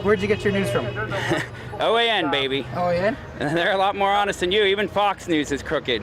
Where'd you get your news from? OAN, baby. OAN? They're a lot more honest than you. Even Fox News is crooked.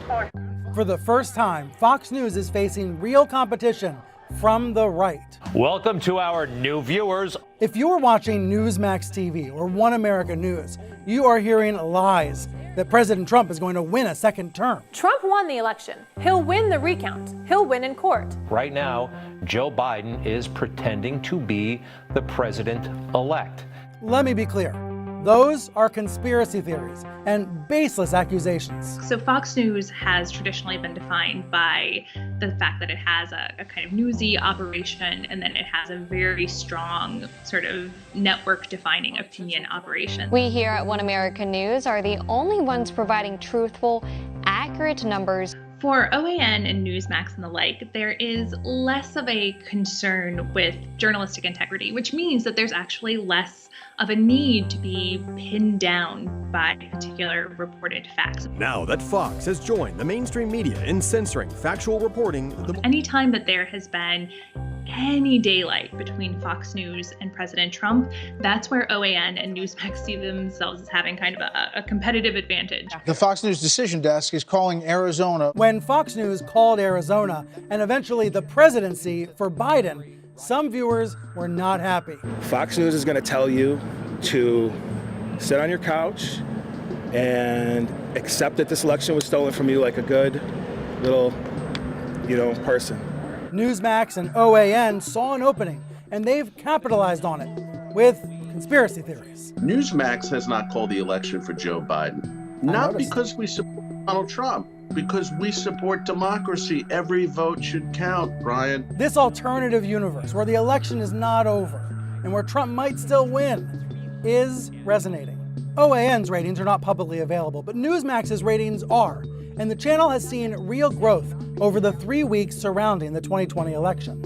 For the first time, Fox News is facing real competition from the right. Welcome to our new viewers. If you're watching Newsmax TV or One America News, you are hearing lies that President Trump is going to win a second term. Trump won the election. He'll win the recount. He'll win in court. Right now, Joe Biden is pretending to be the president-elect. Let me be clear. Those are conspiracy theories and baseless accusations. So Fox News has traditionally been defined by the fact that it has a kind of newsy operation, and then it has a very strong sort of network-defining opinion operation. We here at One America News are the only ones providing truthful, accurate numbers. For OAN and Newsmax and the like, there is less of a concern with journalistic integrity, which means that there's actually less of a need to be pinned down by particular reported facts. Now that Fox has joined the mainstream media in censoring factual reporting, anytime that there has been any daylight between Fox News and President Trump, that's where OAN and Newsmax see themselves as having kind of a competitive advantage. The Fox News decision desk is calling Arizona. When Fox News called Arizona and eventually the presidency for Biden, some viewers were not happy. Fox News is going to tell you to sit on your couch and accept that this election was stolen from you like a good little, person. Newsmax and OAN saw an opening, and they've capitalized on it with conspiracy theories. Newsmax has not called the election for Joe Biden, not because we support Donald Trump, because we support democracy. Every vote should count, Brian. This alternative universe where the election is not over and where Trump might still win is resonating. OAN's ratings are not publicly available, but Newsmax's ratings are, and the channel has seen real growth over the 3 weeks surrounding the 2020 election.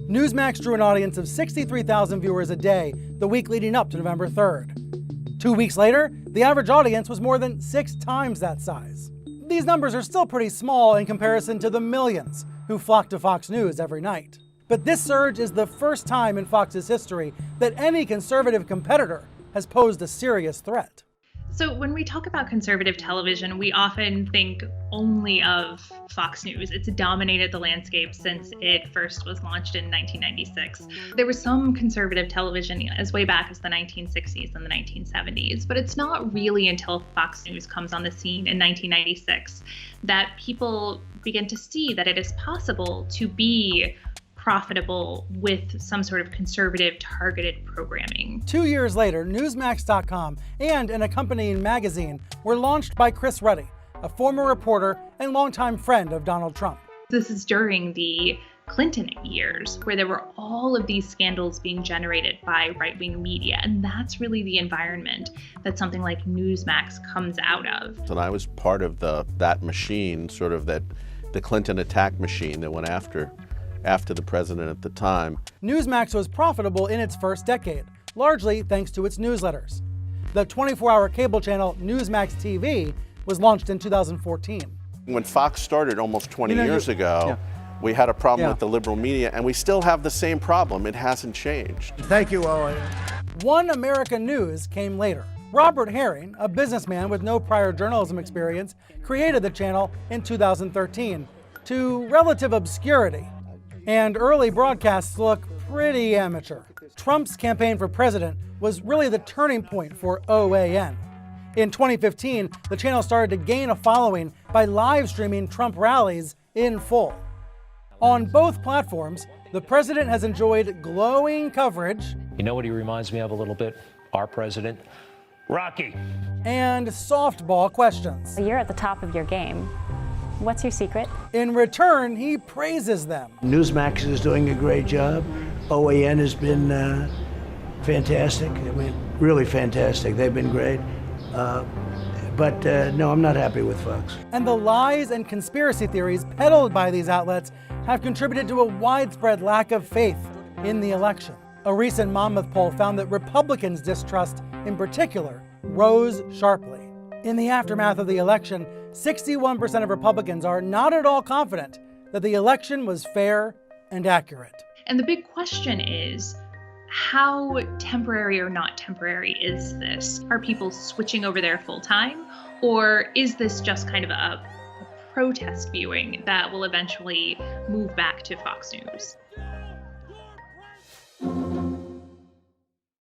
Newsmax drew an audience of 63,000 viewers a day the week leading up to November 3rd. 2 weeks later, the average audience was more than 6 times that size. These numbers are still pretty small in comparison to the millions who flock to Fox News every night. But this surge is the first time in Fox's history that any conservative competitor has posed a serious threat. So when we talk about conservative television, we often think only of Fox News. It's dominated the landscape since it first was launched in 1996. There was some conservative television as way back as the 1960s and the 1970s, but it's not really until Fox News comes on the scene in 1996 that people begin to see that it is possible to be profitable with some sort of conservative targeted programming. 2 years later, Newsmax.com and an accompanying magazine were launched by Chris Ruddy, a former reporter and longtime friend of Donald Trump. This is during the Clinton years where there were all of these scandals being generated by right-wing media, and that's really the environment that something like Newsmax comes out of. And I was part of that machine, sort of the Clinton attack machine that went after the president at the time. Newsmax was profitable in its first decade, largely thanks to its newsletters. The 24-hour cable channel Newsmax TV was launched in 2014. When Fox started almost 20 years ago, we had a problem with the liberal media, and we still have the same problem. It hasn't changed. Thank you, Owen. One America News came later. Robert Herring, a businessman with no prior journalism experience, created the channel in 2013 to relative obscurity. And early broadcasts look pretty amateur. Trump's campaign for president was really the turning point for OAN. In 2015, the channel started to gain a following by live streaming Trump rallies in full. On both platforms, the president has enjoyed glowing coverage. You know what he reminds me of a little bit? Our president, Rocky. And softball questions. You're at the top of your game. What's your secret? In return, he praises them. Newsmax is doing a great job. OAN has been fantastic. I mean, really fantastic. They've been great. But no, I'm not happy with Fox. And the lies and conspiracy theories peddled by these outlets have contributed to a widespread lack of faith in the election. A recent Monmouth poll found that Republicans' distrust, in particular, rose sharply. In the aftermath of the election, 61% of Republicans are not at all confident that the election was fair and accurate. And the big question is, how temporary or not temporary is this? Are people switching over there full time? Or is this just kind of a protest viewing that will eventually move back to Fox News?